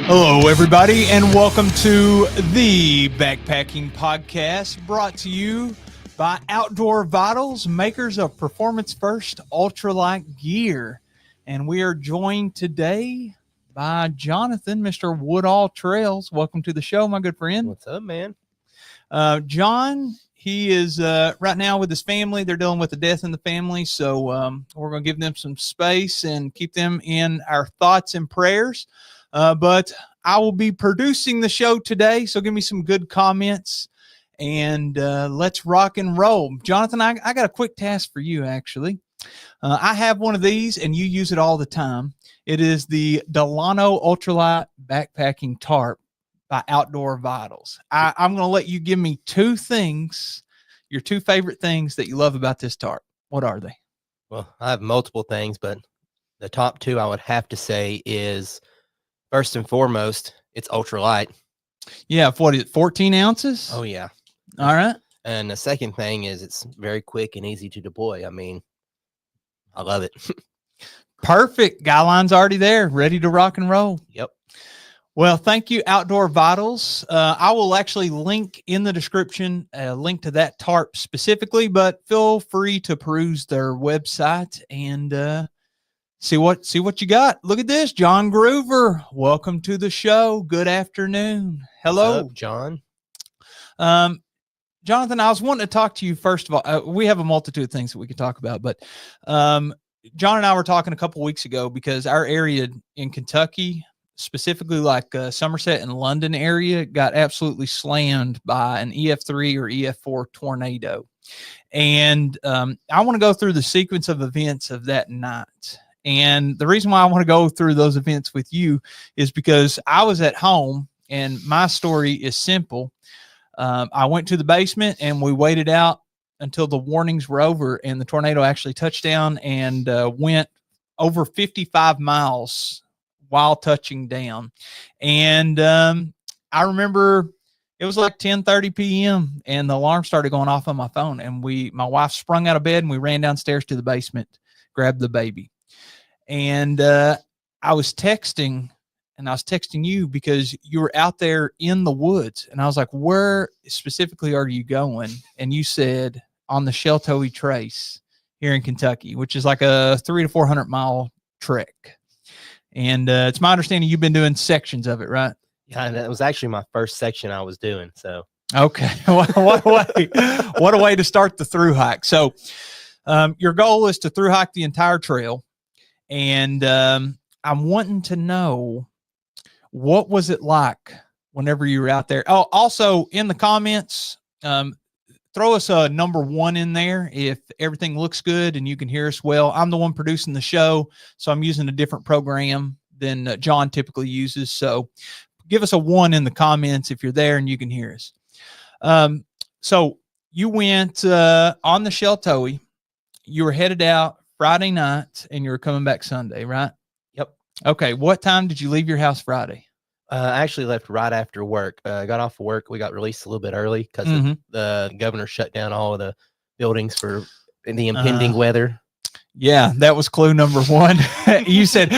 Hello, everybody, and welcome to the Backpacking Podcast, brought to you by Outdoor Vitals, makers of Performance First ultralight gear. And we are joined today by Jonathan, Mr. WoodAllTrails. Welcome to the show, my good friend. What's up, man? John, he is right now with his family. They're dealing with a death in the family, so we're going to give them some space and keep them in our thoughts and prayers. But I will be producing the show today, so give me some good comments, and let's rock and roll. Jonathan, I got a quick task for you, actually. I have one of these, and you use it all the time. It is the Delano Ultralight Backpacking Tarp by Outdoor Vitals. I'm going to let you give me two things, your two favorite things that you love about this tarp. What are they? Well, I have multiple things, but the top two I would have to say is, first and foremost, it's ultralight. Yeah, what is it, 14 ounces? Oh, yeah. All right. And the second thing is it's very quick and easy to deploy. I mean, I love it. Perfect. Guy line's already there, ready to rock and roll. Yep. Well, thank you, Outdoor Vitals. I will actually link in the description a link to that tarp specifically, but feel free to peruse their website and see what you got. Look at this, John Groover. Welcome to the show. Good afternoon. Hello, What's up, John. Jonathan, I was wanting to talk to you first of all. We have a multitude of things that we could talk about, but John and I were talking a couple weeks ago because our area in Kentucky, specifically like Somerset and London area, got absolutely slammed by an EF3 or EF4 tornado. And I want to go through the sequence of events of that night. And the reason why I want to go through those events with you is because I was at home, and my story is simple. I went to the basement and we waited out until the warnings were over, and the tornado actually touched down and went over 55 miles while touching down. And I remember it was like 10:30 p.m. and the alarm started going off on my phone, and my wife sprung out of bed and we ran downstairs to the basement, grabbed the baby. And I was texting you because you were out there in the woods. And I was like, where specifically are you going? And you said on the Sheltoe Trace here in Kentucky, which is like a 300 to 400 mile trek. And it's my understanding you've been doing sections of it, right? Yeah, and that was actually my first section I was doing. So, okay. What a way to start the through hike. So your goal is to through hike the entire trail. And I'm wanting to know, what was it like whenever you were out there? Oh, also in the comments, throw us a number 1 in there if everything looks good and you can hear us well. I'm the one producing the show, so I'm using a different program than John typically uses. So give us a 1 in the comments if you're there and you can hear us. So you went on the Sheltoe. You were headed out Friday night and you were coming back Sunday, right? Yep. Okay. What time did you leave your house Friday? I actually left right after work. Got off of work. We got released a little bit early because the governor shut down all of the buildings for the impending weather. Yeah, that was clue number 1. You said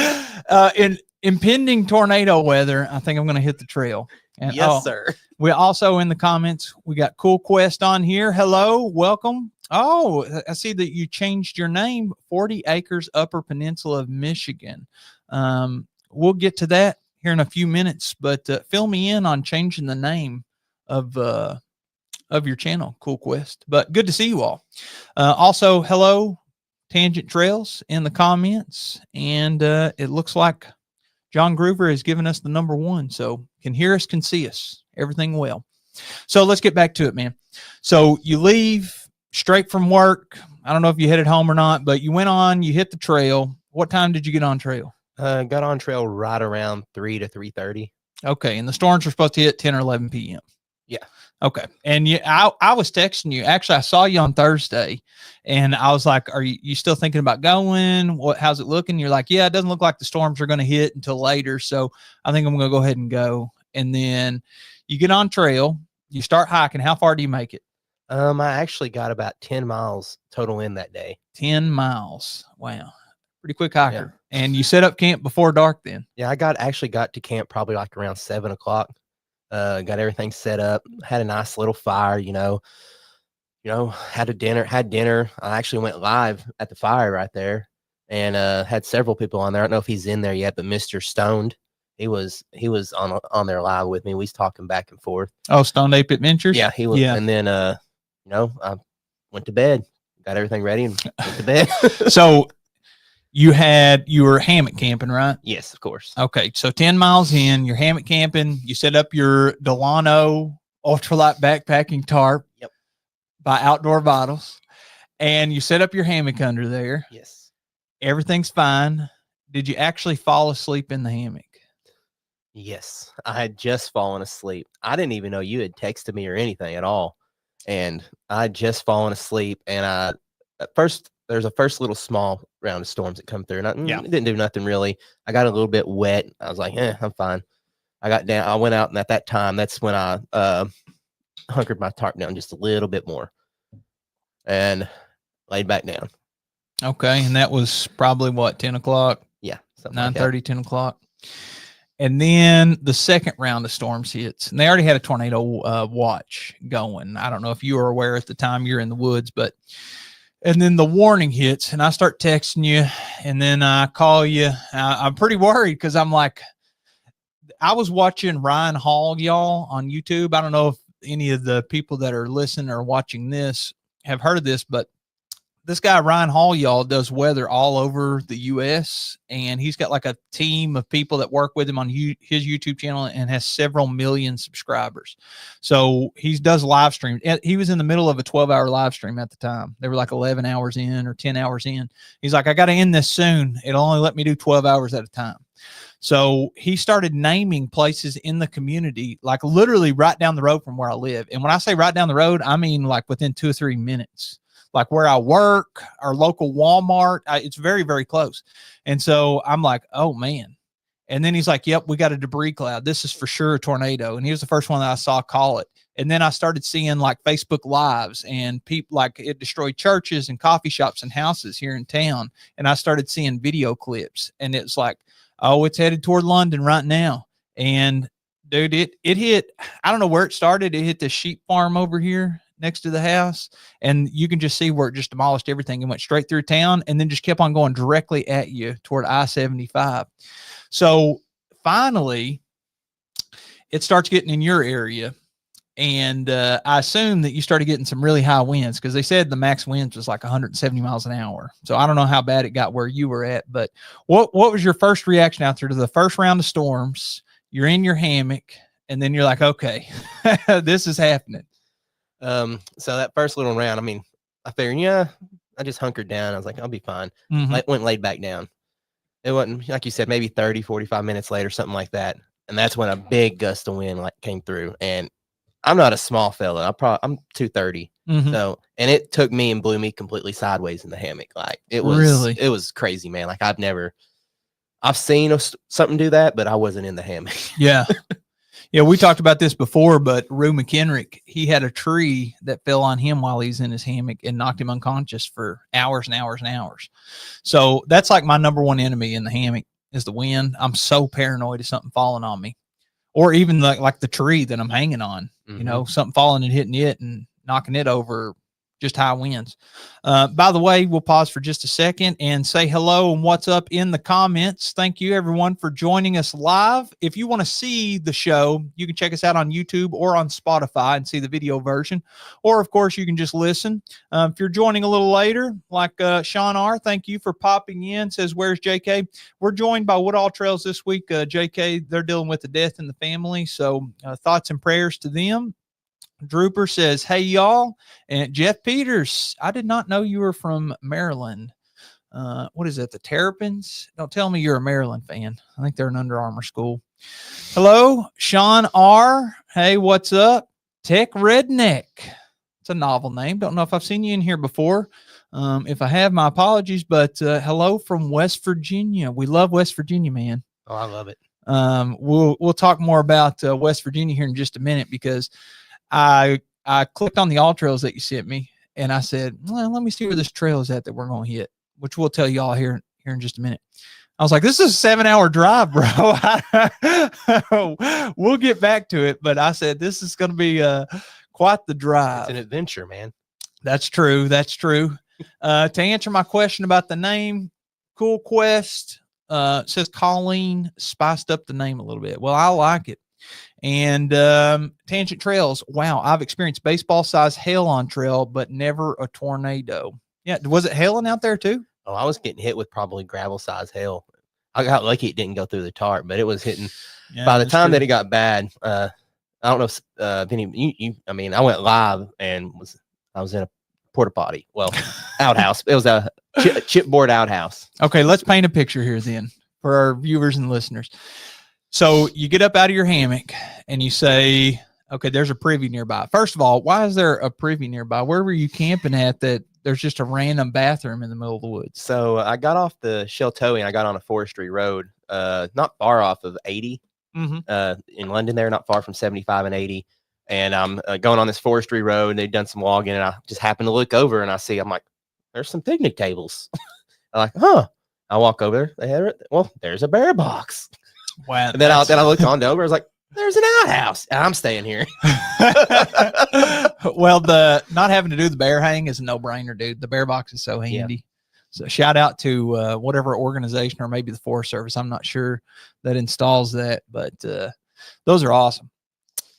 in impending tornado weather, I think I'm going to hit the trail. And, yes, sir. We also in the comments, we got Cool Quest on here. Hello, welcome. Oh, I see that you changed your name, 40 Acres Upper Peninsula of Michigan. We'll get to that here in a few minutes, but fill me in on changing the name of your channel, Cool Quest. But good to see you all. Also, hello, Tangent Trails in the comments, and it looks like John Groover has given us the number 1, so can hear us, can see us, everything well. So let's get back to it, man. So you leave straight from work. I don't know if you headed home or not, but you went on, you hit the trail. What time did you get on trail? Got on trail right around 3 to 3:30. Okay. And the storms were supposed to hit 10 or 11 p.m. Yeah. Okay. And I was texting you. Actually, I saw you on Thursday and I was like, are you still thinking about going? How's it looking? You're like, yeah, it doesn't look like the storms are going to hit until later. So I think I'm going to go ahead and go. And then you get on trail, you start hiking. How far do you make it? I actually got about 10 miles total in that day. 10 miles. Wow. pretty quick hiker. And you set up camp before dark then? Yeah, I actually got to camp probably like around 7 o'clock. Got everything set up, had a nice little fire, had dinner. I actually went live at the fire right there and had several people on there. I don't know if he's in there yet, but Mr. Stoned, he was on there live with me. We was talking back and forth. Oh, Stoned Ape Adventures? Yeah, he was. Yeah. And then I went to bed, got everything ready and went to bed. So you were hammock camping, right? Yes, of course. Okay, so 10 miles in, you're hammock camping. You set up your Delano ultralight backpacking tarp. Yep. By Outdoor Vitals, and you set up your hammock under there. Yes. Everything's fine. Did you actually fall asleep in the hammock? Yes, I had just fallen asleep. I didn't even know you had texted me or anything at all, and I had just fallen asleep. And there's a first little small round of storms that come through, and it didn't do nothing really. I got a little bit wet. I was like, I'm fine. I got down. I went out, and at that time, that's when I hunkered my tarp down just a little bit more and laid back down. Okay, and that was probably what, 10 o'clock? Yeah, 9:30, 10 o'clock. And then the second round of storms hits, and they already had a tornado watch going. I don't know if you were aware at the time, you're in the woods, and then the warning hits, and I start texting you, and then I call you. I'm pretty worried because I'm like, I was watching Ryan Hall, y'all, on YouTube. I don't know if any of the people that are listening or watching this have heard of this, but this guy, Ryan Hall, y'all, does weather all over the U.S. And he's got like a team of people that work with him on his YouTube channel and has several million subscribers. So he does live stream. He was in the middle of a 12-hour live stream at the time. They were like 11 hours in or 10 hours in. He's like, I got to end this soon. It'll only let me do 12 hours at a time. So he started naming places in the community, like literally right down the road from where I live. And when I say right down the road, I mean like within 2 or 3 minutes, like where I work, our local Walmart. It's very, very close. And so I'm like, oh man. And then he's like, yep, we got a debris cloud. This is for sure a tornado. And he was the first one that I saw call it. And then I started seeing like Facebook lives and people, like it destroyed churches and coffee shops and houses here in town. And I started seeing video clips, and it's like, oh, it's headed toward London right now. And dude, it hit, I don't know where it started. It hit the sheep farm over here next to the house. And you can just see where it just demolished everything and went straight through town and then just kept on going directly at you toward I-75. So finally it starts getting in your area. And I assume that you started getting some really high winds, because they said the max winds was like 170 miles an hour. So I don't know how bad it got where you were at, but what was your first reaction out there to the first round of storms? You're in your hammock, and then you're like, okay, this is happening. So that first little round, I mean, I figured, I just hunkered down. I was like, I'll be fine. Went and laid back down. It wasn't, like you said, maybe 30, 45 minutes later, something like that. And that's when a big gust of wind came through. And I'm not a small fella. I'm 230. So, and it took me and blew me completely sideways in the hammock. Like it was crazy, man. Like I've seen something do that, but I wasn't in the hammock. Yeah. Yeah. We talked about this before, but Rue McHenrick, he had a tree that fell on him while he's in his hammock and knocked him unconscious for hours and hours and hours. So that's like my number one enemy in the hammock is the wind. I'm so paranoid of something falling on me. Or even like the tree that I'm hanging on, something falling and hitting it and knocking it over, just high winds. By the way, we'll pause for just a second and say hello and what's up in the comments. Thank you, everyone, for joining us live. If you want to see the show, you can check us out on YouTube or on Spotify and see the video version. Or, of course, you can just listen. If you're joining a little later, like Sean R., thank you for popping in. Says, where's JK? We're joined by WoodAllTrails this week. JK, they're dealing with the death in the family. So thoughts and prayers to them. Drooper says, hey, y'all. And Jeff Peters, I did not know you were from Maryland. What is that? The Terrapins? Don't tell me you're a Maryland fan. I think they're an Under Armour school. Hello, Sean R. Hey, what's up? Tech Redneck. It's a novel name. Don't know if I've seen you in here before. If I have, my apologies, but hello from West Virginia. We love West Virginia, man. Oh, I love it. We'll talk more about West Virginia here in just a minute, because I clicked on the AllTrails that you sent me, and I said, well, let me see where this trail is at that we're going to hit, which we'll tell you all here here in just a minute. I was like, this is a 7-hour drive, bro. We'll get back to it. But I said, this is going to be quite the drive. It's an adventure, man. That's true. That's true. To answer my question about the name, Cool Quest, says Colleen spiced up the name a little bit. Well, I like it. And Tangent Trails. Wow, I've experienced baseball size hail on trail, but never a tornado. Yeah, was it hailing out there too? Oh, I was getting hit with probably gravel size hail. I got lucky it didn't go through the tarp, but it was hitting. Yeah, by the time that it got bad, I don't know if Vinny, I mean, I went live and I was in a porta potty. Well, outhouse. It was a chipboard outhouse. Okay, let's paint a picture here then for our viewers and listeners. So you get up out of your hammock and you say, okay, there's a privy nearby. First of all, why is there a privy nearby? Where were you camping at that there's just a random bathroom in the middle of the woods? So I got off the Sheltowing. I got on a forestry road, not far off of 80 in London there, not far from 75 and 80. And I'm going on this forestry road, and they've done some logging, and I just happened to look over, and I'm like, there's some picnic tables. I'm like, huh. I walk over there. There's a bear box. Wow. And then I looked on over. I was like, there's an outhouse. I'm staying here. Well, the not having to do the bear hang is a no-brainer, dude. The bear box is so handy. Yeah. So shout out to whatever organization or maybe the Forest Service. I'm not sure that installs that, but those are awesome.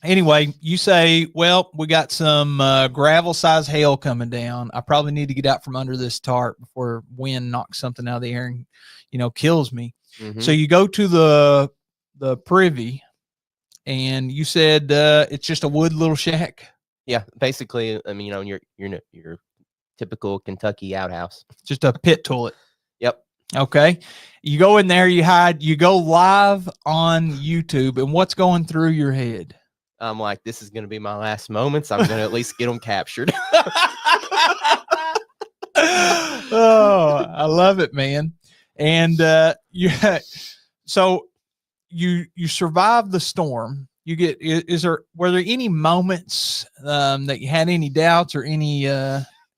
Anyway, you say, well, we got some gravel size hail coming down. I probably need to get out from under this tarp before wind knocks something out of the air and, kills me. Mm-hmm. So you go to the privy, and you said it's just a wood little shack. Yeah, basically, I mean, your typical Kentucky outhouse. Just a pit toilet. Yep. Okay. You go in there, you hide, you go live on YouTube, and what's going through your head? I'm like, this is going to be my last moments. I'm going to at least get them captured. Oh, I love it, man. And so you survive the storm. You get, were there any moments that you had any doubts or any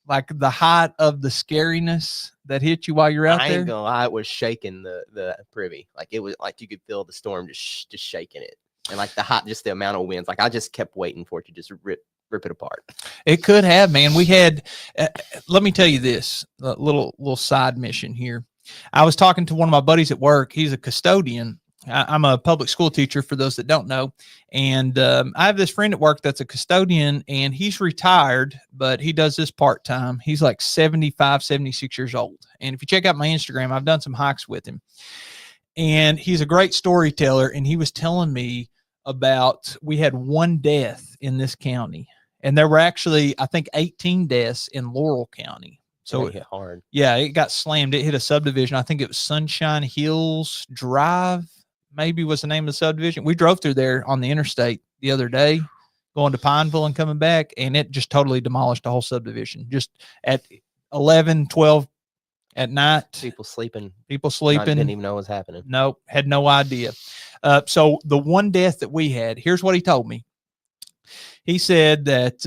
like the height of the scariness that hit you while you're out there? I ain't gonna lie, it was shaking the privy. Like it was like you could feel the storm just shaking it. And like just the amount of winds, like I just kept waiting for it to just rip it apart. It could have, man. We had, let me tell you this, a little side mission here. I was talking to one of my buddies at work. He's a custodian. I'm a public school teacher for those that don't know. And I have this friend at work that's a custodian, and he's retired, but he does this part-time. He's like 75, 76 years old. And if you check out my Instagram, I've done some hikes with him. And he's a great storyteller. And he was telling me about, we had one death in this county, and there were actually, I think, 18 deaths in Laurel County. So it hit hard. Yeah, it got slammed. It hit a subdivision. I think it was Sunshine Hills Drive, maybe was the name of the subdivision. We drove through there on the interstate the other day, going to Pineville and coming back, and it just totally demolished the whole subdivision. Just at 11, 12 at night. People sleeping. Didn't even know what was happening. Nope, had no idea. So the one death that we had, here's what he told me. He said that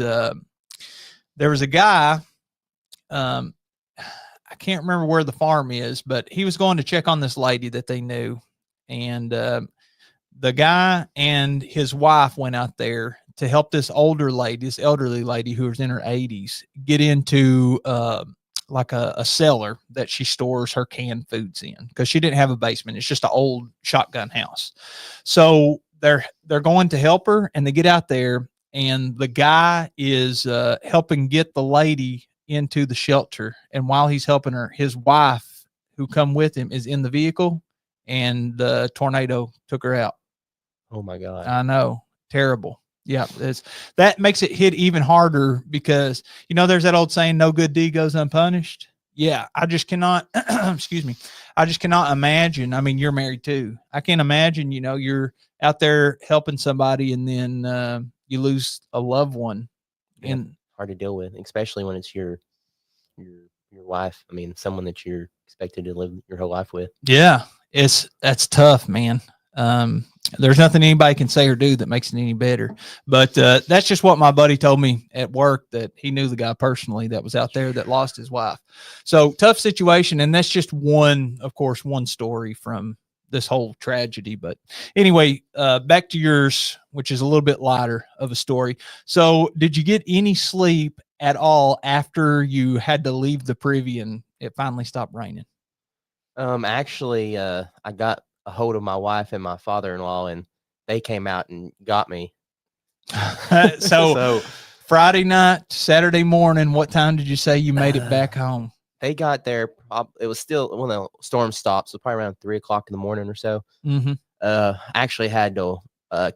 there was a guy, I can't remember where the farm is, but he was going to check on this lady that they knew. And the guy and his wife went out there to help this elderly lady who was in her 80s get into like a cellar that she stores her canned foods in, because she didn't have a basement. It's just an old shotgun house. So they're going to help her, and they get out there, and the guy is helping get the lady into the shelter. And while he's helping her, his wife, who come with him, is in the vehicle, and the tornado took her out. Oh my God. I know. Terrible. Yeah. That makes it hit even harder, because, there's that old saying, no good deed goes unpunished. Yeah. I just cannot, excuse me. I just cannot imagine. I mean, you're married too. I can't imagine, you're out there helping somebody, and then you lose a loved one. Yeah, and hard to deal with, especially when it's your wife. I mean, someone that you're expected to live your whole life with. Yeah. That's tough, man. There's nothing anybody can say or do that makes it any better. But that's just what my buddy told me at work, that he knew the guy personally that was out there that lost his wife. So tough situation. And that's just one, of course, one story from this whole tragedy. But anyway, back to yours, which is a little bit lighter of a story. So did you get any sleep at all after you had to leave the privy and it finally stopped raining? Actually, I got a hold of my wife and my father-in-law, and they came out and got me. So Friday night, Saturday morning, what time did you say you made it back home? They got there. It was still when the storm stopped, so probably around 3:00 in the morning or so. Actually had to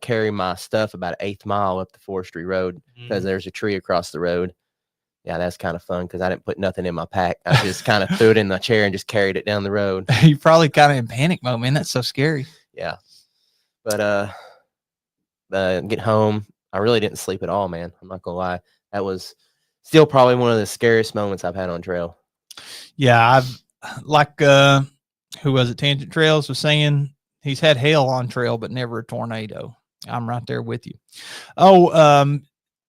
carry my stuff about an 1/8 mile up the forestry road because there's a tree across the road. Yeah, that's kind of fun because I didn't put nothing in my pack. I just kind of threw it in the chair and just carried it down the road. You're probably kind of in panic mode, man. That's so scary. Yeah. But get home, I really didn't sleep at all, man. I'm not gonna lie. That was still probably one of the scariest moments I've had on trail. Yeah, I've who was it? Tangent Trails was saying he's had hail on trail, but never a tornado. I'm right there with you. Oh,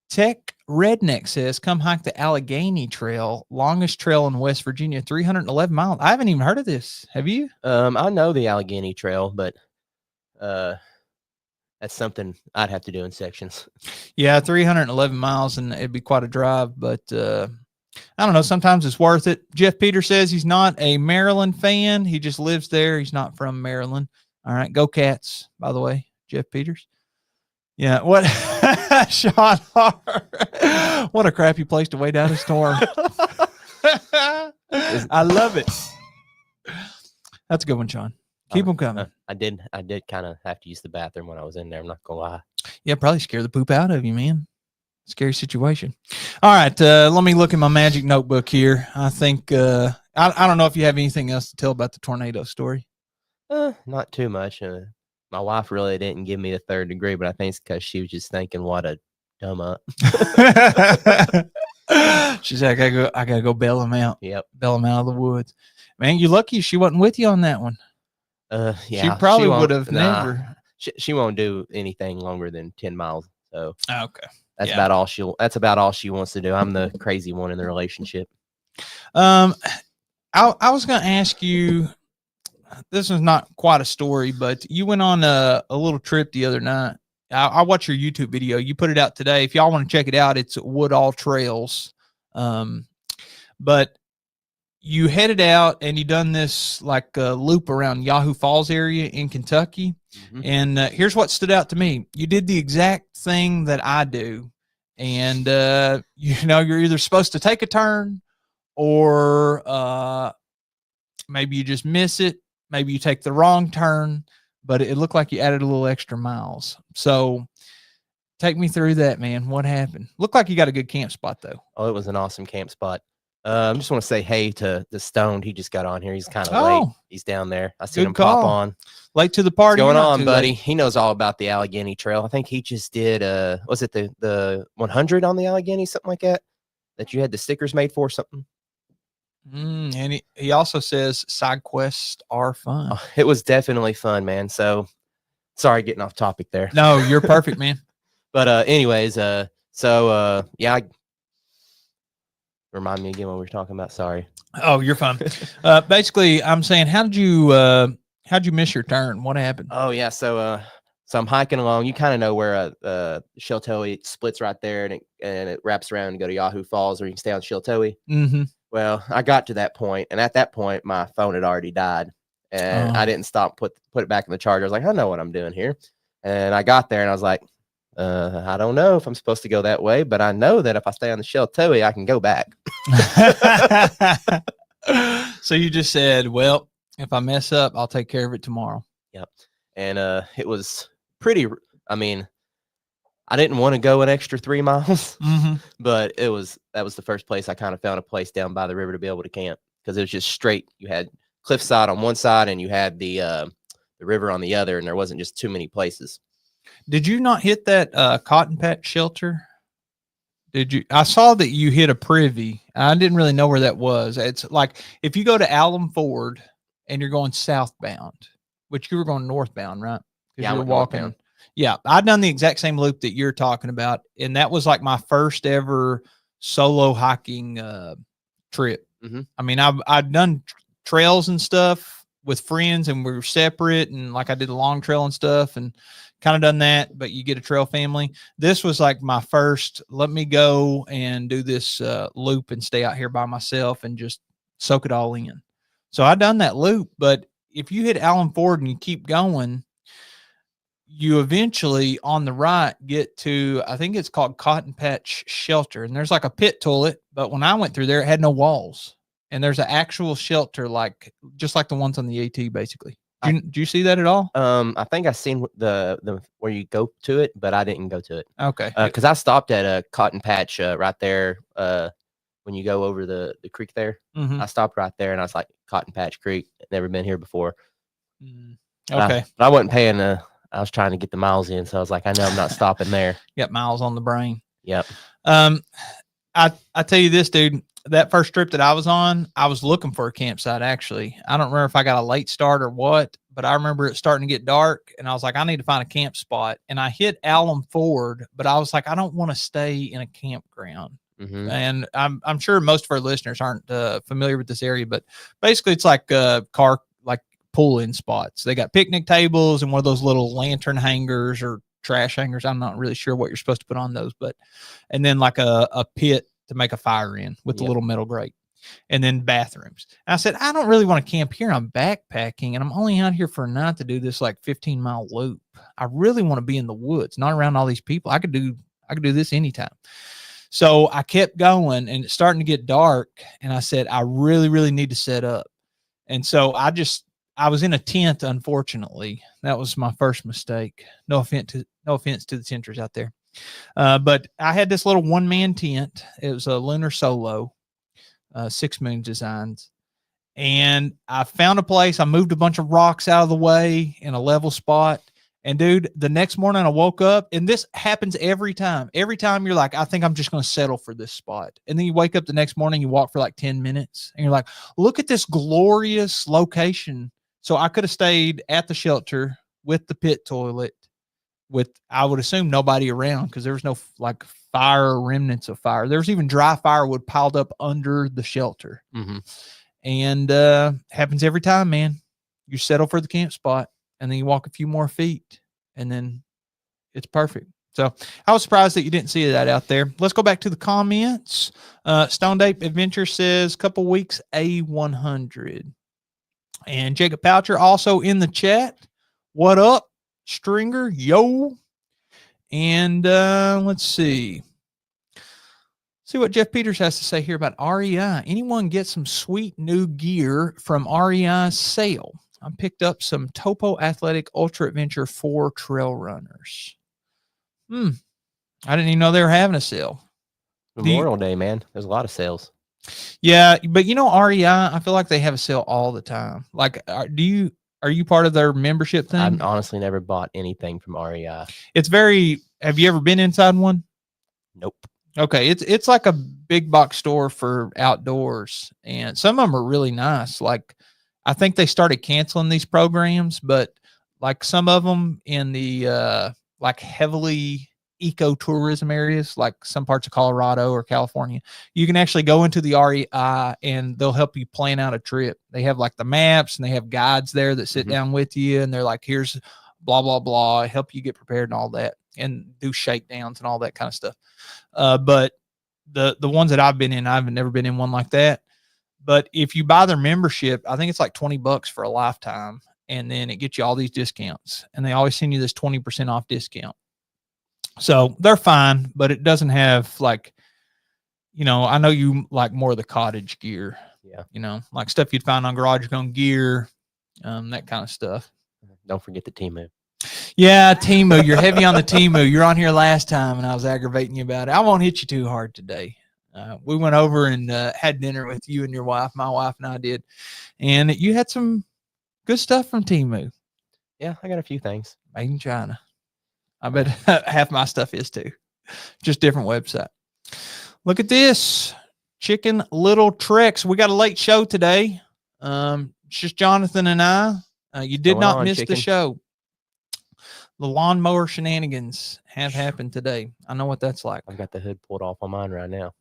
Tech Redneck says, come hike the Allegheny Trail, longest trail in West Virginia, 311 miles. I haven't even heard of this. Have you? I know the Allegheny Trail, but that's something I'd have to do in sections. Yeah, 311 miles, and it'd be quite a drive, but I don't know. Sometimes it's worth it. Jeff Peter says he's not a Maryland fan. He just lives there. He's not from Maryland. All right. Go Cats, by the way, Jeff Peters. Yeah. What? Sean Har. What a crappy place to wait out a storm. I love it. That's a good one, Sean. Keep them coming. I did kind of have to use the bathroom when I was in there. I'm not gonna lie. Yeah, probably scare the poop out of you, man. Scary situation. All right, let me look in my magic notebook here. I think I don't know if you have anything else to tell about the tornado story. Not too much. My wife really didn't give me the 3rd degree, but I think it's because she was just thinking, "What a dumb up." She's like, I gotta go bail him out. Yep, bail him out of the woods. Man, you're lucky she wasn't with you on that one. Yeah, she probably would have never. She won't do anything longer than 10 miles. So okay, that's about all she wants to do. I'm the crazy one in the relationship. I was going to ask you. This is not quite a story, but you went on a little trip the other night. I watched your YouTube video. You put it out today. If y'all want to check it out, it's WoodAllTrails. But you headed out and you done this like loop around Yahoo Falls area in Kentucky. And here's what stood out to me. You did the exact thing that I do. And, you're either supposed to take a turn or maybe you just miss it. Maybe you take the wrong turn, but it looked like you added a little extra miles. So take me through that, man. What happened? Looked like you got a good camp spot, though. Oh, it was an awesome camp spot. I just want to say hey to the Stoned. He just got on here. He's kind of late. He's down there. I seen him pop on. Late to the party. What's going on, buddy? He knows all about the Allegheny Trail. I think he just did, was it the 100 on the Allegheny, something like that you had the stickers made for, something? And he also says side quests are fun. Oh, it was definitely fun, man. So sorry getting off topic there. No, you're perfect, man. But anyways, yeah, remind me again what we were talking about. Sorry. Oh, you're fine. Basically, I'm saying, how'd you miss your turn? What happened? Oh yeah, so I'm hiking along. You kind of know where Sheltoe splits right there, and it wraps around and go to Yahoo Falls, or you can stay on Sheltoe. Well, I got to that point, and at that point, my phone had already died, and I didn't stop, put it back in the charger. I was like, I know what I'm doing here. And I got there, and I was like, I don't know if I'm supposed to go that way, but I know that if I stay on the Sheltoe, I can go back. So you just said, well, if I mess up, I'll take care of it tomorrow. Yep. And it was pretty, I mean, I didn't want to go an extra 3 miles, but that was the first place I kind of found a place down by the river to be able to camp, because it was just straight. You had cliffside on one side and you had the river on the other, and there wasn't just too many places. Did you not hit that cotton patch shelter? Did you? I saw that you hit a privy. I didn't really know where that was. It's like if you go to Allen Ford and you're going southbound, which you were going northbound, right? because Yeah, I you're went walking. northbound. Yeah, I'd done the exact same loop that you're talking about, and that was like my first ever solo hiking trip. I mean, I'd done trails and stuff with friends, and we were separate, and like I did a long trail and stuff, and kind of done that. But you get a trail family. This was like my first. Let me go and do this loop and stay out here by myself and just soak it all in. So I done that loop, but if you hit Allen Ford and you keep going, you eventually on the right get to, I think it's called Cotton Patch Shelter, and there's like a pit toilet, but when I went through there, it had no walls, and there's an actual shelter, like just like the ones on the AT, basically. Do you see that at all? I think I seen the where you go to it, but I didn't go to it. Okay, because I stopped at a Cotton Patch right there. When you go over the creek there, I stopped right there, and I was like, Cotton Patch Creek. Never been here before. Okay, but I wasn't paying. I was trying to get the miles in, so I was like, I know I'm not stopping there. got miles on the brain. Yep. I tell you this, dude, that first trip that I was on, I was looking for a campsite. Actually, I don't remember if I got a late start or what, but I remember it starting to get dark, and I was like, I need to find a camp spot. And I hit Allen Ford, but I was like, I don't want to stay in a campground. And I'm sure most of our listeners aren't familiar with this area, but basically it's like car, like pull-in spots. They got picnic tables and one of those little lantern hangers or trash hangers. I'm not really sure what you're supposed to put on those, but, and then like a pit to make a fire in with the little metal grate, and then bathrooms. And I said, I don't really want to camp here. I'm backpacking, and I'm only out here for a night to do this like 15-mile loop. I really want to be in the woods, not around all these people. I could do this anytime. So I kept going, and it's starting to get dark, and I said, I really, really need to set up. And so I was in a tent, unfortunately. That was my first mistake. No offense to the tenters out there. But I had this little one-man tent. It was a Lunar Solo, 6 Moon Designs. And I found a place. I moved a bunch of rocks out of the way in a level spot. And dude, the next morning I woke up, and this happens every time. Every time you're like, I think I'm just going to settle for this spot. And then you wake up the next morning, you walk for like 10 minutes, and you're like, look at this glorious location. So I could have stayed at the shelter with the pit toilet with, I would assume, nobody around, because there was no like fire or remnants of fire. There was even dry firewood piled up under the shelter. And happens every time, man. You settle for the camp spot, and then you walk a few more feet, and then it's perfect. So I was surprised that you didn't see that out there. Let's go back to the comments. Stone Ape Adventure says, couple weeks A100. And Jacob Poucher also in the chat. What up, Stringer? Yo. And let's see what Jeff Peters has to say here about REI. Anyone get some sweet new gear from REI's sale? I picked up some Topo Athletic Ultra Adventure 4 trail runners. I didn't even know they were having a sale. Memorial Day, man. There's a lot of sales. Yeah, but you know, REI, I feel like they have a sale all the time. Like, are you part of their membership thing? I've honestly never bought anything from REI. Have you ever been inside one? Nope. Okay, it's like a big box store for outdoors, and some of them are really nice. Like, I think they started canceling these programs, but like some of them in the like heavily ecotourism areas, like some parts of Colorado or California, you can actually go into the REI and they'll help you plan out a trip. They have like the maps, and they have guides there that sit down with you, and they're like, here's blah, blah, blah, help you get prepared and all that, and do shakedowns and all that kind of stuff. But the ones that I've been in, I've never been in one like that. But if you buy their membership, I think it's like $20 for a lifetime, and then it gets you all these discounts, and they always send you this 20% off discount. So they're fine, but it doesn't have like, you know, I know you like more of the cottage gear. Yeah. You know, like stuff you'd find on Garage Gun Gear, that kind of stuff. Don't forget the Temu. Yeah, Temu. You're heavy on the Temu. You're on here last time, and I was aggravating you about it. I won't hit you too hard today. We went over and had dinner with you and your wife. My wife and I did, and you had some good stuff from Temu. Yeah, I got a few things. Made in China. I bet half my stuff is too. Just different website. Look at this. Chicken Little Treks. We got a late show today. It's just Jonathan and I. You did not miss the show. The lawnmower shenanigans have happened today. I know what that's like. I've got the hood pulled off on mine right now.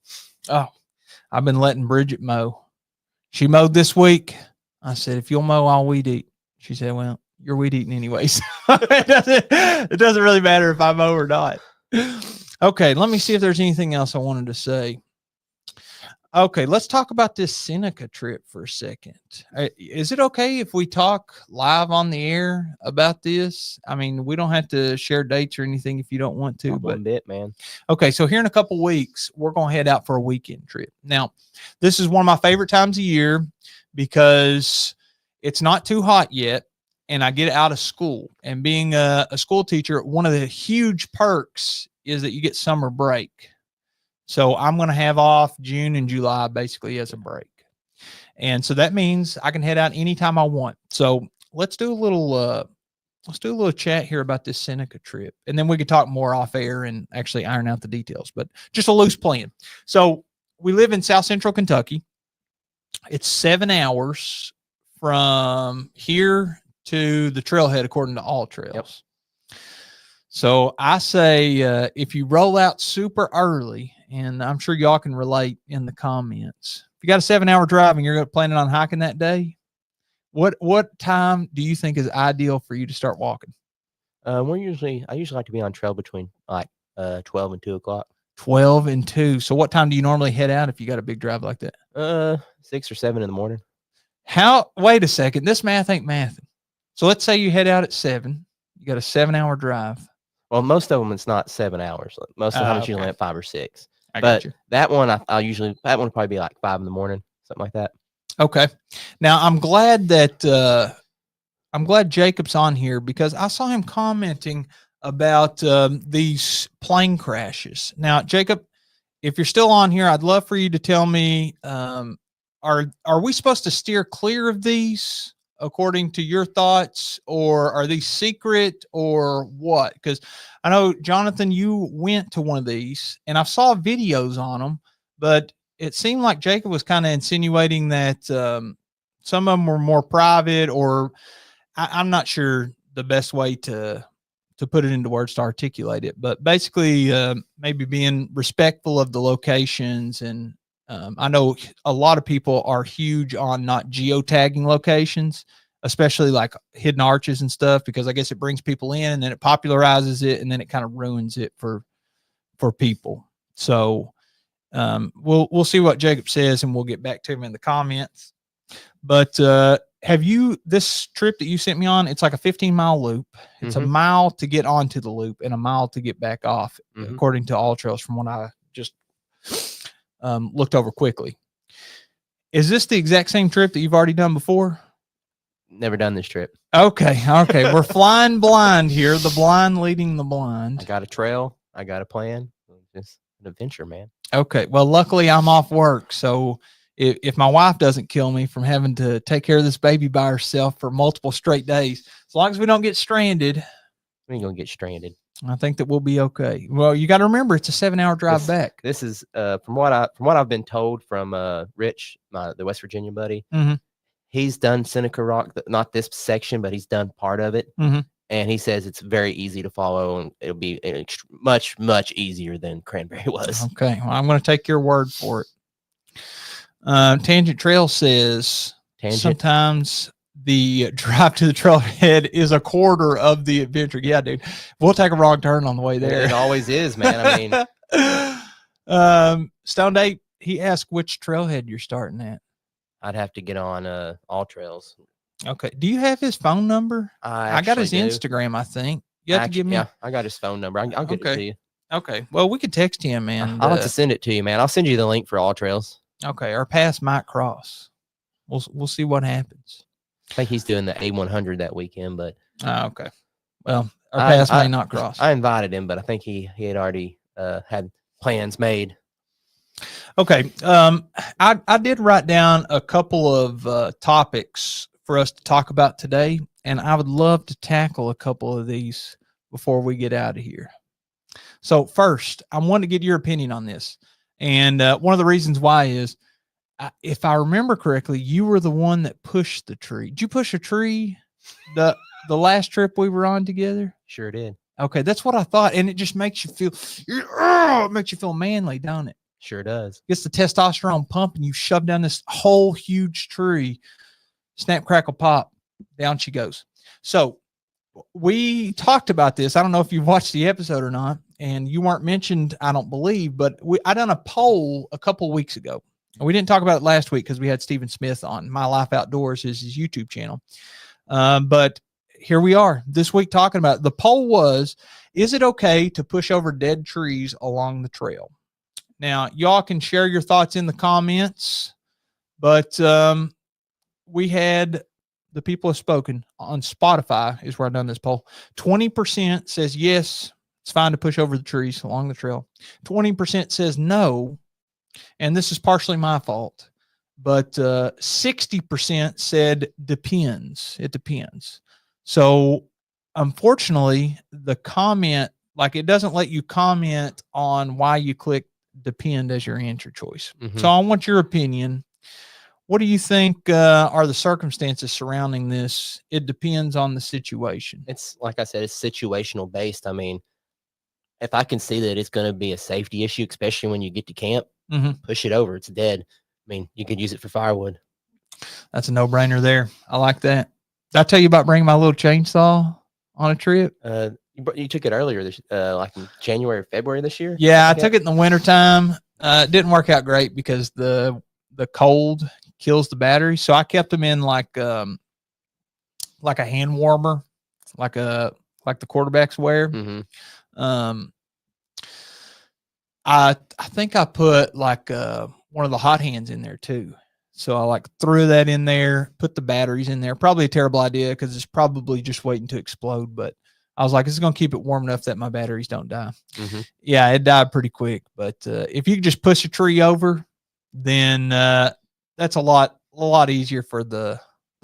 Oh, I've been letting Bridget mow. She mowed this week. I said, if you'll mow, I'll weed eat. She said, well, you're weed eating anyways. It doesn't really matter if I mow or not. Okay, let me see if there's anything else I wanted to say. Okay, let's talk about this Seneca trip for a second. Is it okay if we talk live on the air about this? I mean, we don't have to share dates or anything if you don't want to. Not one bit, man. Okay, so here in a couple weeks, we're going to head out for a weekend trip. Now, this is one of my favorite times of year because it's not too hot yet, and I get out of school. And being a school teacher, one of the huge perks is that you get summer break. So I'm going to have off June and July basically as a break. And so that means I can head out anytime I want. So let's do a little chat here about this Seneca trip. And then we could talk more off air and actually iron out the details, but just a loose plan. So we live in South Central Kentucky. It's 7 hours from here to the trailhead, according to WoodAllTrails. Yep. So I say, if you roll out super early, and I'm sure y'all can relate in the comments, if you got a 7-hour drive and you're planning on hiking that day, what time do you think is ideal for you to start walking? I usually like to be on trail between like 12 and 2 o'clock. 12 and 2. So what time do you normally head out if you got a big drive like that? 6 or 7 in the morning. Wait a second. This math ain't mathing. So let's say you head out at 7. You got a 7-hour drive. Well, most of them, it's not 7 hours. Most of the time, it's usually at 5 or 6. But that one, that one would probably be like 5 in the morning, something like that. Okay. Now I'm glad Jacob's on here because I saw him commenting about these plane crashes. Now, Jacob, if you're still on here, I'd love for you to tell me, are we supposed to steer clear of these according to your thoughts, or are these secret, or what? Because I know, Jonathan, you went to one of these and I saw videos on them, but it seemed like Jacob was kind of insinuating that some of them were more private, or I'm not sure the best way to put it into words to articulate it, but basically maybe being respectful of the locations. And I know a lot of people are huge on not geotagging locations, especially like hidden arches and stuff, because I guess it brings people in and then it popularizes it and then it kind of ruins it for people. So we'll see what Jacob says and we'll get back to him in the comments. But have you, this trip that you sent me on, it's like a 15-mile loop. It's a mile to get onto the loop and a mile to get back off, according to WoodAllTrails, from what I just looked over quickly. Is this the exact same trip that you've already done before? Never done this trip. Okay. We're flying blind here. The blind leading the blind. I got a trail. I got a plan. Just an adventure, man. Okay. Well, luckily I'm off work. So if my wife doesn't kill me from having to take care of this baby by herself for multiple straight days, as long as we don't get stranded. We ain't gonna get stranded. I think that we'll be okay. Well, you got to remember it's a 7-hour drive back. This is from what I've been told from Rich, the West Virginia buddy. He's done Seneca Rock, not this section, but he's done part of it. And he says it's very easy to follow, and it'll be much easier than Cranberry was. Okay, well, I'm going to take your word for it. Tangent Trail says sometimes the drive to the trailhead is a quarter of the adventure. Yeah, dude, we'll take a wrong turn on the way there. It always is, man. I mean, Stone Date, he asked which trailhead you're starting at. I'd have to get on WoodAllTrails. Okay. Do you have his phone number? I got his Instagram, I think. You have to give me. Yeah, I got his phone number. I'll get it to you. Okay. Well, we could text him, man. I'll have to send it to you, man. I'll send you the link for WoodAllTrails. Okay. Our paths might cross. We'll see what happens. I think he's doing the A100 that weekend, but okay. Well, our paths may not cross. I invited him, but I think he had already had plans made. Okay. I did write down a couple of topics for us to talk about today, and I would love to tackle a couple of these before we get out of here. So first, I want to get your opinion on this. And one of the reasons why is, if I remember correctly, you were the one that pushed the tree. Did you push a tree? The the last trip we were on together? Sure did. Okay, that's what I thought, and it just makes you feel, it makes you feel manly, don't it? Sure does. Gets the testosterone pumping. You shove down this whole huge tree, snap, crackle, pop, down she goes. So we talked about this. I don't know if you've watched the episode or not, and you weren't mentioned, I don't believe, but I done a poll a couple weeks ago. We didn't talk about it last week because we had Stephen Smith on. My Life Outdoors is his YouTube channel. But here we are this week talking about it. The poll was, is it okay to push over dead trees along the trail? Now, y'all can share your thoughts in the comments, but we had the people have spoken on Spotify is where I've done this poll. 20% says yes, it's fine to push over the trees along the trail. 20% says no, and this is partially my fault, but 60% said depends. It depends. So unfortunately, the comment, like it doesn't let you comment on why you click depend as your answer choice. Mm-hmm. So I want your opinion. What do you think are the circumstances surrounding this? It depends on the situation. It's like I said, it's situational based. I mean, if I can see that it's going to be a safety issue, especially when you get to camp, push it over. It's dead. I mean, you could use it for firewood. That's a no-brainer there. I like that. Did I tell you about bringing my little chainsaw on a trip? You took it earlier this, like in January or February this year? Yeah, I took it in the wintertime. It didn't work out great because the cold kills the battery. So I kept them in like a hand warmer, like the quarterbacks wear. I think I put like one of the hot hands in there too. So I like threw that in there, put the batteries in there. Probably a terrible idea because it's probably just waiting to explode. But I was like, this is going to keep it warm enough that my batteries don't die. Yeah, it died pretty quick. But if you could just push a tree over, then that's a lot easier for the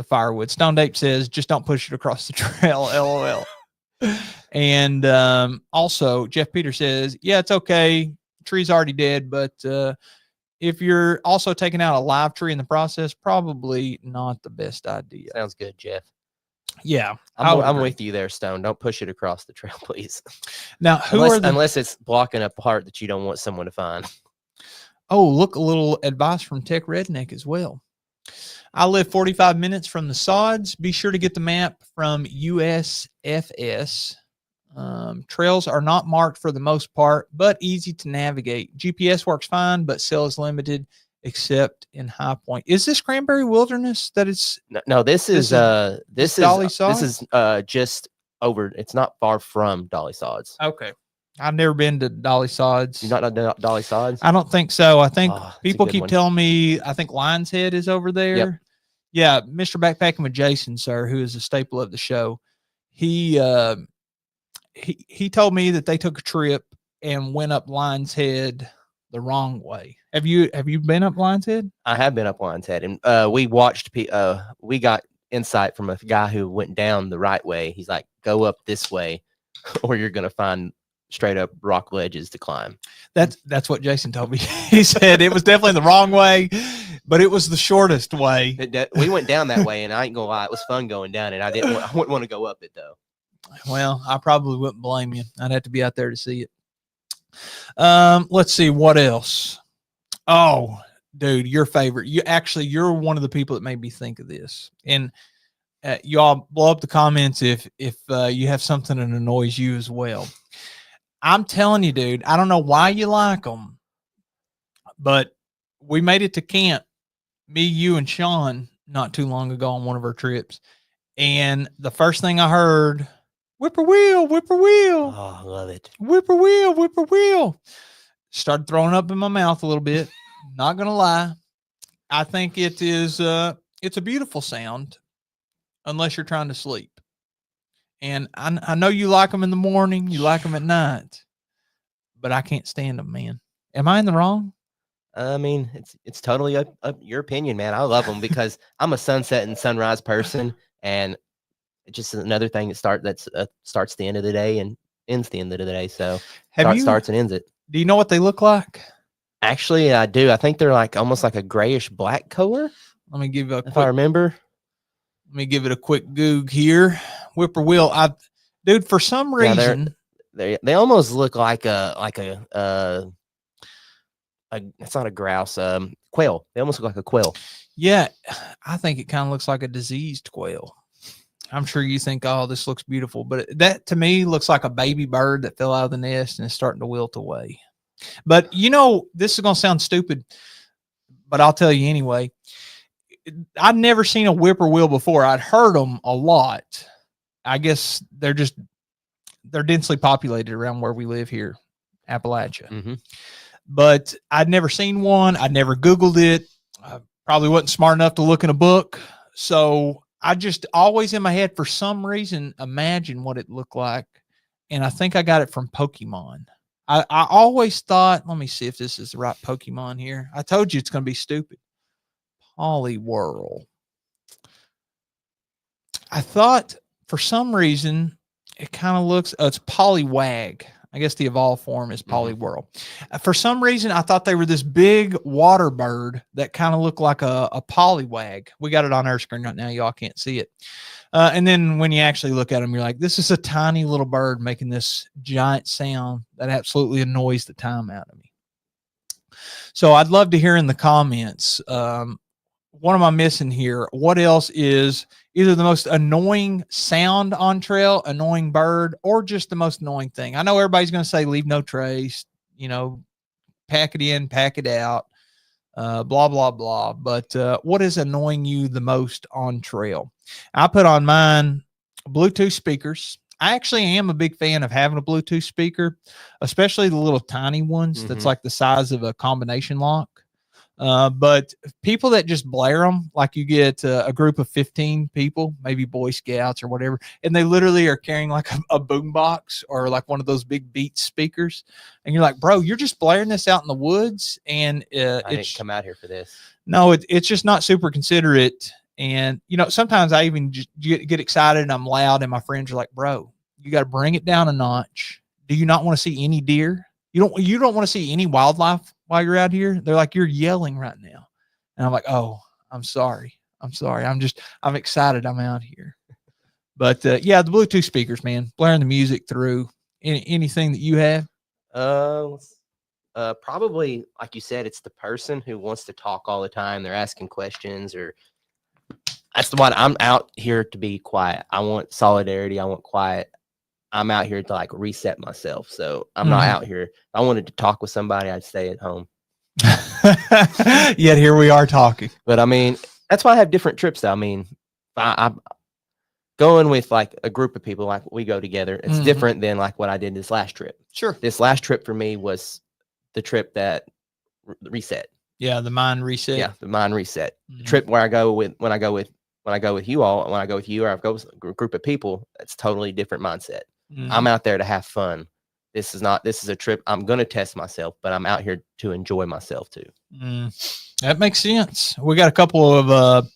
firewood. Stoned Ape says, just don't push it across the trail, LOL. And also, Jeff Peter says, yeah, it's okay. Tree's already dead, but if you're also taking out a live tree in the process, probably not the best idea. Sounds good, Jeff. Yeah, I'm with you there, Stone. Don't push it across the trail, please. Now, unless it's blocking a part that you don't want someone to find. Oh, look, a little advice from Tech Redneck as well. I live 45 minutes from the sods. Be sure to get the map from USFS. Trails are not marked for the most part, but easy to navigate. GPS works fine, but cell is limited except in High Point. Is this Cranberry Wilderness that it's? No, this is Dolly Sods? This is just over. It's not far from Dolly Sods. Okay. I've never been to Dolly Sods. You've not done Dolly Sods? I don't think so. I think people keep one. telling me, I think Lion's Head is over there. Yep. Yeah, Mr. Backpacking with Jason, sir, who is a staple of the show. He told me that they took a trip and went up Lion's Head the wrong way. Have you been up Lion's Head? I have been up Lion's Head, and we watched. We got insight from a guy who went down the right way. He's like, "Go up this way, or you're gonna find straight up rock ledges to climb." That's what Jason told me. He said it was definitely the wrong way, but it was the shortest way. We went down that way, and I ain't gonna lie, it was fun going down it. I wouldn't want to go up it though. Well, I probably wouldn't blame you. I'd have to be out there to see it. Let's see what else. Oh, dude, your favorite. You're one of the people that made me think of this. And y'all blow up the comments if you have something that annoys you as well. I'm telling you, dude, I don't know why you like them, but we made it to camp, me, you, and Sean, not too long ago on one of our trips. And the first thing I heard, whippoorwill, whippoorwill. Oh, I love it. Whippoorwill, whippoorwill. Started throwing up in my mouth a little bit. Not going to lie. I think it is, it's a beautiful sound unless you're trying to sleep. And I know you like them in the morning, you like them at night, but I can't stand them, man. Am I in the wrong? I mean, it's totally up your opinion, man. I love them because I'm a sunset and sunrise person, and it's just another thing that starts the end of the day and ends the end of the day. So starts and ends it. Do you know what they look like? Actually, I do. I think they're like almost like a grayish black color. Let me give you if I remember. Let me give it a quick goog here. whippoorwill. Dude, for some reason, they almost look like a it's not a grouse, quail. They almost look like a quail. Yeah, I think it kind of looks like a diseased quail. I'm sure you think, oh, this looks beautiful, but that to me looks like a baby bird that fell out of the nest and is starting to wilt away. But this is going to sound stupid, but I'll tell you anyway. I'd never seen a whippoorwill before. I'd heard them a lot. I guess they're densely populated around where we live here, Appalachia. Mm-hmm. But I'd never seen one. I'd never Googled it. I probably wasn't smart enough to look in a book. So I just always in my head, for some reason, imagine what it looked like. And I think I got it from Pokemon. I always thought, let me see if this is the right Pokemon here. I told you it's going to be stupid. Poliwhirl. I thought for some reason it kind of looks, it's Poliwag. I guess the evolved form is Poliwhirl. For some reason, I thought they were this big water bird that kind of looked like a Poliwag. We got it on our screen right now. Y'all can't see it. And then when you actually look at them, you're like, this is a tiny little bird making this giant sound that absolutely annoys the time out of me. So I'd love to hear in the comments, what am I missing here? What else is either the most annoying sound on trail, annoying bird, or just the most annoying thing? I know everybody's going to say leave no trace, pack it in, pack it out, blah, blah, blah. But what is annoying you the most on trail? I put on mine Bluetooth speakers. I actually am a big fan of having a Bluetooth speaker, especially the little tiny ones that's like the size of a combination lock. But people that just blare them, like you get a group of 15 people, maybe Boy Scouts or whatever, and they literally are carrying like a boom box or like one of those big Beats speakers. And you're like, bro, you're just blaring this out in the woods. And I didn't come out here for this. No, it's just not super considerate. And, sometimes I even just get excited and I'm loud and my friends are like, bro, you got to bring it down a notch. Do you not want to see any deer? You don't want to see any wildlife while you're out here. They're like, you're yelling right now. And I'm like, oh, I'm sorry. I'm excited. I'm out here. But yeah, the Bluetooth speakers, man, blaring the music through. Anything that you have? Probably, like you said, it's the person who wants to talk all the time. They're asking questions, or that's the one. I'm out here to be quiet. I want solidarity. I want quiet. I'm out here to like reset myself. So I'm not out here. If I wanted to talk with somebody, I'd stay at home. Yet here we are talking. But I mean, that's why I have different trips. Though. I mean, I'm going with like a group of people, like we go together. It's different than like what I did this last trip. Sure. This last trip for me was the trip that reset. Yeah, the mind reset. Yeah, the mind reset. The trip where I go with when I go with you all, when I go with you, or I go with a group of people, it's totally different mindset. I'm out there to have fun. This is a trip. I'm going to test myself, but I'm out here to enjoy myself too. That makes sense. We got a couple of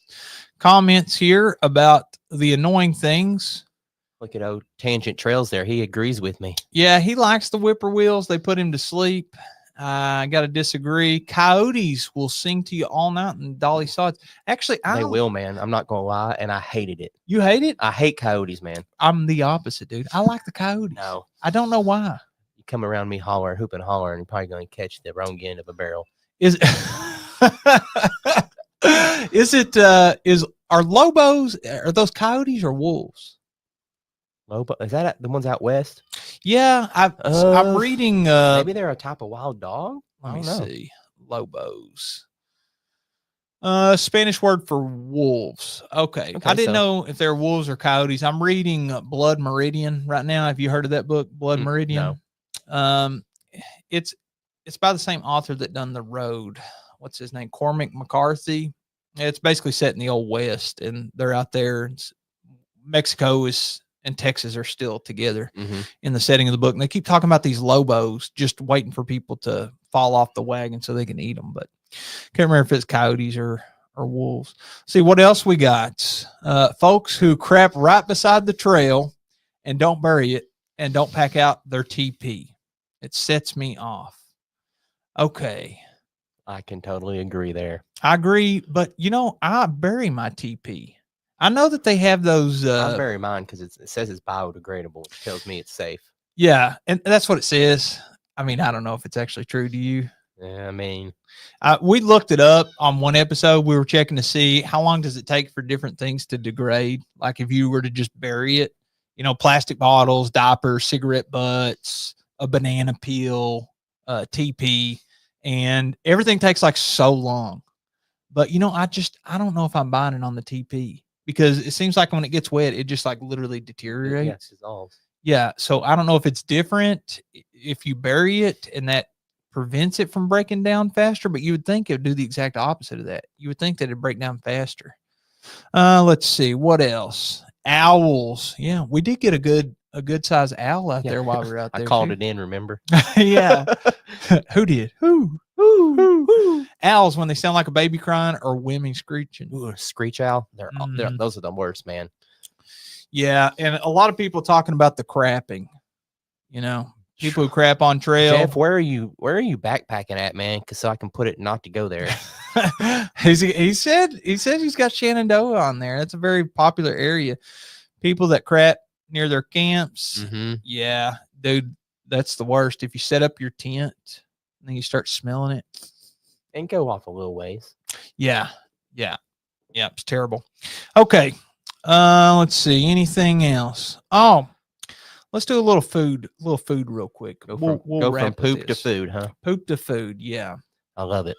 comments here about the annoying things. Look at old Tangent Trails there. He agrees with me. Yeah, he likes the whippoorwills. They put him to sleep. I got to disagree. Coyotes will sing to you all night and Dolly sods. Actually, they will, man. I'm not going to lie. And I hated it. You hate it? I hate coyotes, man. I'm the opposite, dude. I like the coyotes. No. I don't know why. You come around me hollering, hooping, hollering, you're probably going to catch the wrong end of a barrel. Are lobos, are those coyotes or wolves? Lobo, is that the ones out west? Yeah, I'm reading. Maybe they're a type of wild dog. Let me see. Lobos. Spanish word for wolves. Okay, I didn't know if they're wolves or coyotes. I'm reading Blood Meridian right now. Have you heard of that book, Blood Meridian? No. It's by the same author that done The Road. What's his name? Cormac McCarthy. It's basically set in the old West, and they're out there. Mexico and Texas are still together in the setting of the book. And they keep talking about these lobos just waiting for people to fall off the wagon so they can eat them. But can't remember if it's coyotes or wolves. See what else we got. Folks who crap right beside the trail and don't bury it and don't pack out their TP. It sets me off. Okay. I can totally agree there. I agree. But, I bury my TP. I know that they have those. I bury mine because it says it's biodegradable, which tells me it's safe. Yeah, and that's what it says. I mean, I don't know if it's actually true. Do you? Yeah, I mean, We looked it up on one episode. We were checking to see how long does it take for different things to degrade. Like if you were to just bury it, plastic bottles, diapers, cigarette butts, a banana peel, TP, and everything takes like so long. But I don't know if I'm buying it on the TP because it seems like when it gets wet, it just like literally deteriorates. Yes, dissolves. Yeah. So I don't know if it's different if you bury it and that prevents it from breaking down faster, but you would think it would do the exact opposite of that. You would think that it'd break down faster. Let's see what else. Owls. Yeah, we did get a good size owl out there while we were out there. I called it in, remember? Yeah. Who did? Who? Owls, when they sound like a baby crying or women screeching. Ooh, screech owl. Those are the worst, man. Yeah, and a lot of people talking about the crapping. People who crap on trail. Jeff, where are you backpacking at, man? So I can put it not to go there. he said he's got Shenandoah on there. That's a very popular area. People that crap near their camps. Mm-hmm. Yeah, dude, that's the worst. If you set up your tent and then you start smelling it. And go off a little ways. Yeah. It's terrible. Okay. Let's see. Anything else? Oh, let's do a little food real quick. We'll go from poop to food, huh? Poop to food. Yeah. I love it.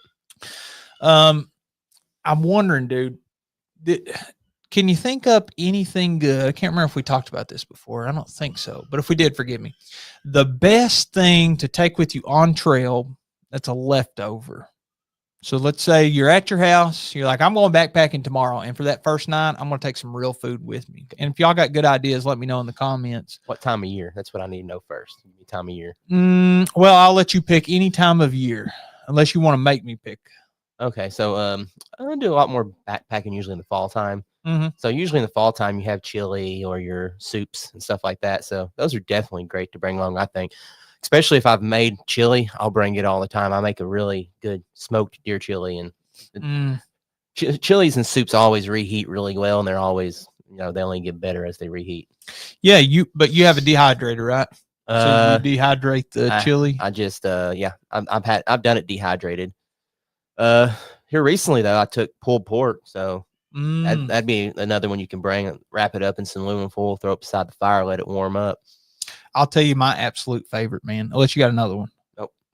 I'm wondering, dude, can you think up anything good? I can't remember if we talked about this before. I don't think so, but if we did, forgive me. The best thing to take with you on trail that's a leftover. So let's say you're at your house. You're like, I'm going backpacking tomorrow. And for that first night, I'm going to take some real food with me. And if y'all got good ideas, let me know in the comments. What time of year? That's what I need to know first. Time of year. Well, I'll let you pick any time of year unless you want to make me pick. Okay. So I do a lot more backpacking usually in the fall time. Mm-hmm. So usually in the fall time, you have chili or your soups and stuff like that. So those are definitely great to bring along, I think. Especially if I've made chili, I'll bring it all the time. I make a really good smoked deer chili, and chilies and soups always reheat really well, and they're always, they only get better as they reheat. Yeah, but you have a dehydrator, right? So you dehydrate the chili. I just I've done it dehydrated. Here recently though, I took pulled pork, so that'd be another one you can bring. Wrap it up in some aluminum foil, throw it beside the fire, let it warm up. I'll tell you my absolute favorite, man. Unless you got another one.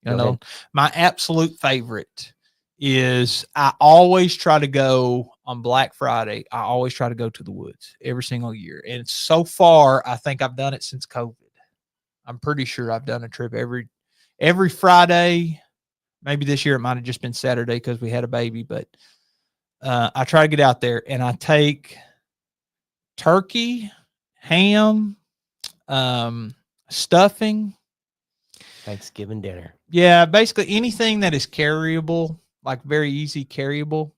Nope. My absolute favorite is I always try to go on Black Friday. I always try to go to the woods every single year. And so far, I think I've done it since COVID. I'm pretty sure I've done a trip every Friday. Maybe this year it might have just been Saturday because we had a baby. But I try to get out there and I take turkey, ham, stuffing, Thanksgiving dinner. Yeah, basically anything that is carryable, like very easy carryable.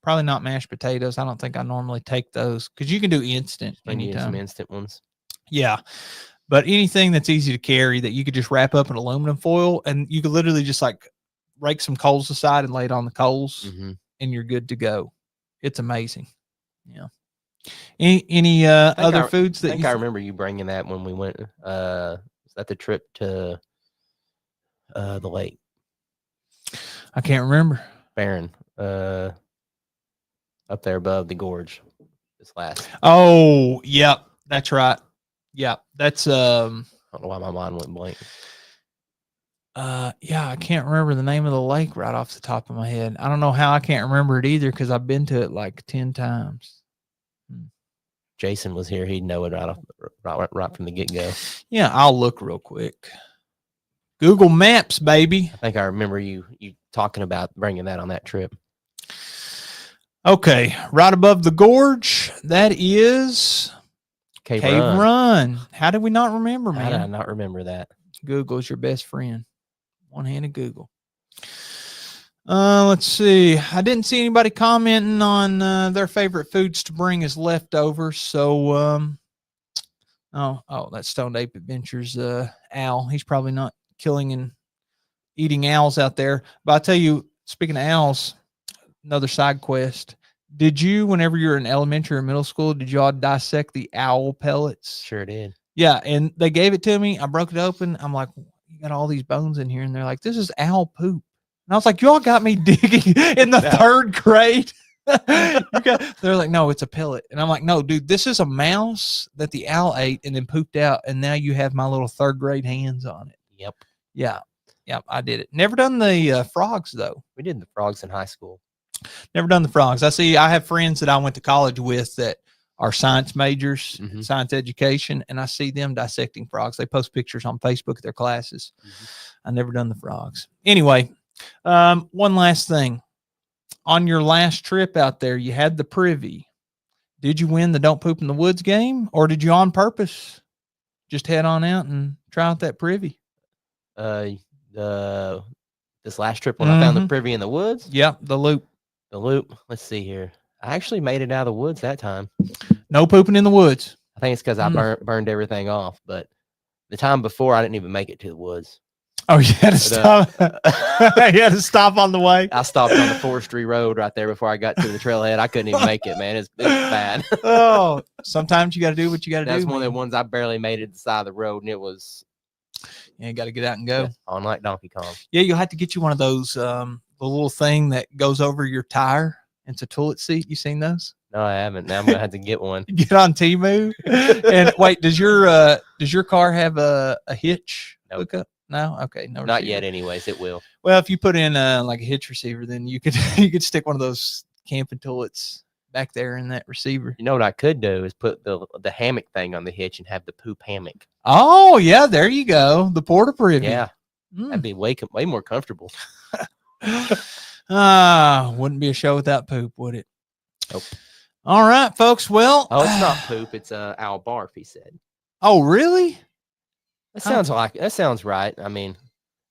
Probably not mashed potatoes. I don't think I normally take those because you can do instant anytime. Some instant ones. Yeah, but anything that's easy to carry that you could just wrap up in aluminum foil and you could literally just like rake some coals aside and lay it on the coals, and you're good to go. It's amazing. Yeah. Any other foods that I remember you bringing that when we went at the trip to the lake. I can't remember. Barron, up there above the gorge. This last. Oh, yep, that's right. Yeah, that's I don't know why my mind went blank. Yeah, I can't remember the name of the lake right off the top of my head. I don't know how I can't remember it either because I've been to it like 10 times. Jason was here. He'd know it right from the get-go. Yeah, I'll look real quick. Google Maps, baby. I think I remember you talking about bringing that on that trip. Okay, right above the gorge, that is Cave Run. How did we not remember, man? How did I not remember that? Google's your best friend. One-handed Google. Let's see. I didn't see anybody commenting on their favorite foods to bring as leftovers. So, that's Stoned Ape Adventures Al. He's probably not killing and eating owls out there. But I'll tell you, speaking of owls, another side quest. Did you, whenever you were in elementary or middle school, did you all dissect the owl pellets? Sure did. Yeah, and they gave it to me. I broke it open. I'm like, you got all these bones in here, and they're like, this is owl poop. And I was like, y'all got me digging in the third grade. They're like, no, it's a pellet. And I'm like, no, dude, this is a mouse that the owl ate and then pooped out. And now you have my little third grade hands on it. Yep. Yeah. Yep. I did it. Never done the frogs, though. We did the frogs in high school. Never done the frogs. I have friends that I went to college with that are science majors, science education, and I see them dissecting frogs. They post pictures on Facebook of their classes. I never done the frogs. Anyway, one last thing. On your last trip out there, you had the privy. Did you win the Don't Poop in the Woods game, or did you on purpose just head on out and try out that privy? This last trip when I found the privy in the woods? Yep, the loop. The loop. Let's see here. I actually made it out of the woods that time. No pooping in the woods. I think it's because I burned everything off, but the time before I didn't even make it to the woods. Oh, you had to stop. You had to stop on the way. I stopped on the forestry road right there before I got to the trailhead. I couldn't even make it, man. It's bad. Oh, sometimes you got to do what you got to do. That's one of the ones I barely made it to the side of the road, and it was. Yeah, you got to get out and go. On like Donkey Kong. Yeah, you'll have to get you one of those, the little thing that goes over your tire. It's a toilet seat. You seen those? No, I haven't. Now I'm gonna have to get one. Get on Temu. And wait, does your car have a hitch hookup? No, okay, no, not yet. Anyways, it will. Well, if you put in like a hitch receiver, then you could stick one of those camping toilets back there in that receiver. You know what I could do is put the hammock thing on the hitch and have the poop hammock. Oh yeah, there you go. The porta privy. Yeah, that'd be way more comfortable. Wouldn't be a show without poop, would it? Nope. All right, folks. Well, it's not poop. It's owl barf. He said. Oh, really? That sounds right. I mean,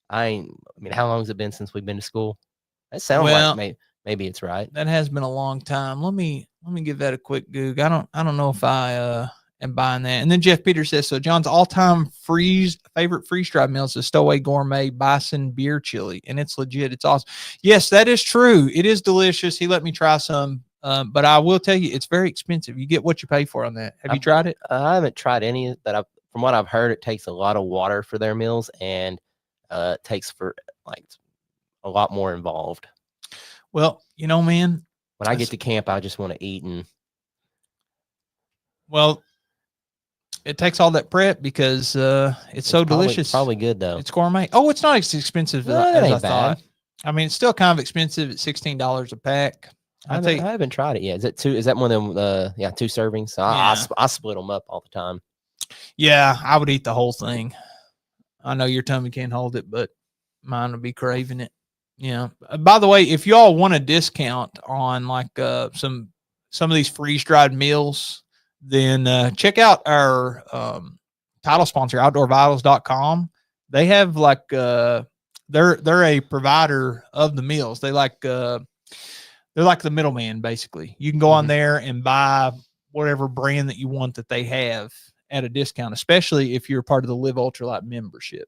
how long has it been since we've been to school? That sounds like maybe it's right. That has been a long time. Let me give that a quick goog. I don't know if I am buying that. And then Jeff Peters says, so John's all-time favorite freeze-dried meal is the Stowaway Gourmet Bison Beer Chili, and it's legit. It's awesome. Yes, that is true. It is delicious. He let me try some, but I will tell you, it's very expensive. You get what you pay for on that. Have you tried it? I haven't tried any, but from what I've heard, it takes a lot of water for their meals, and it takes for like a lot more involved. Well, man, when I get to camp, I just want to eat well, it takes all that prep because it's so delicious. Probably good though. It's gourmet. Oh, it's not as expensive as I thought. I mean, it's still kind of expensive at $16 a pack. I haven't tried it yet. Is that one of them? 2 servings. So I split them up all the time. Yeah, I would eat the whole thing. I know your tummy can't hold it, but mine would be craving it. Yeah. By the way, if y'all want a discount on like some of these freeze-dried meals, then check out our title sponsor, OutdoorVitals.com. They have like they're a provider of the meals. They're like the middleman, basically. You can go on there and buy whatever brand that you want that they have at a discount, especially if you're part of the Live Ultralight membership.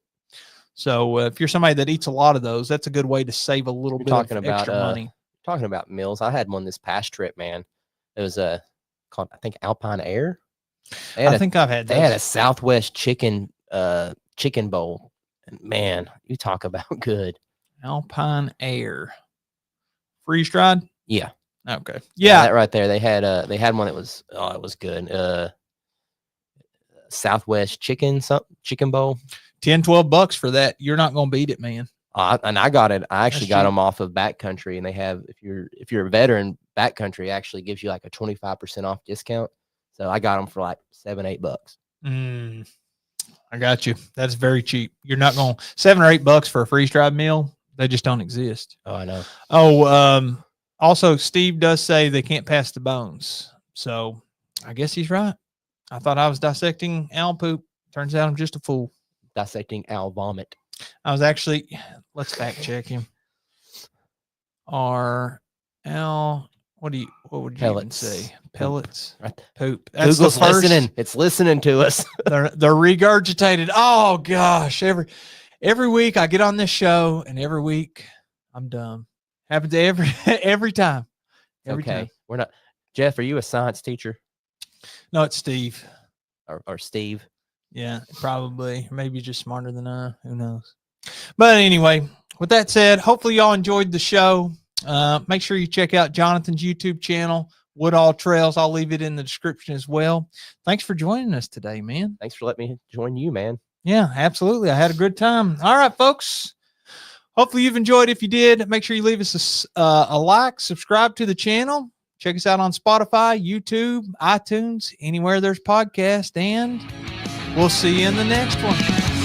So if you're somebody that eats a lot of those, that's a good way to save a little bit of extra money. Talking about meals, I had one this past trip, man. It was called, I think, Alpine Air. I think I've had. They had a Southwest chicken bowl, and man, you talk about good. Alpine Air, freeze dried. Yeah. Okay. Yeah, that right there. They had one that was it was good. Southwest chicken bowl. $10-12 for that. You're not gonna beat it, man. And I got it. I actually got them off of Backcountry, and they have, if you're a veteran, Backcountry actually gives you like a 25% off discount. So I got them for like $7-8. I got you. That's very cheap. You're not going $7 or $8 for a freeze dried meal. They just don't exist. Oh, I know. Oh, also Steve does say they can't pass the bones. So I guess he's right. I thought I was dissecting owl poop. Turns out I'm just a fool. Dissecting owl vomit. I was actually, let's fact check him. What would you even say? Pellets, poop. That's Google's listening. It's listening to us. they're regurgitated. Oh gosh. Every week I get on this show and every week I'm dumb. Happens every time. Every time. We're not. Jeff, are you a science teacher No, it's Steve. or Steve? Yeah, probably. Maybe just smarter than I. Who knows? But anyway, with that said, hopefully y'all enjoyed the show. Make sure you check out Jonathan's YouTube channel, WoodAllTrails. I'll leave it in the description as well. Thanks for joining us today, man. Thanks for letting me join you, man. Yeah, absolutely. I had a good time. All right, folks. Hopefully you've enjoyed. If you did, make sure you leave us a like, subscribe to the channel. Check us out on Spotify, YouTube, iTunes, anywhere there's podcast, and we'll see you in the next one.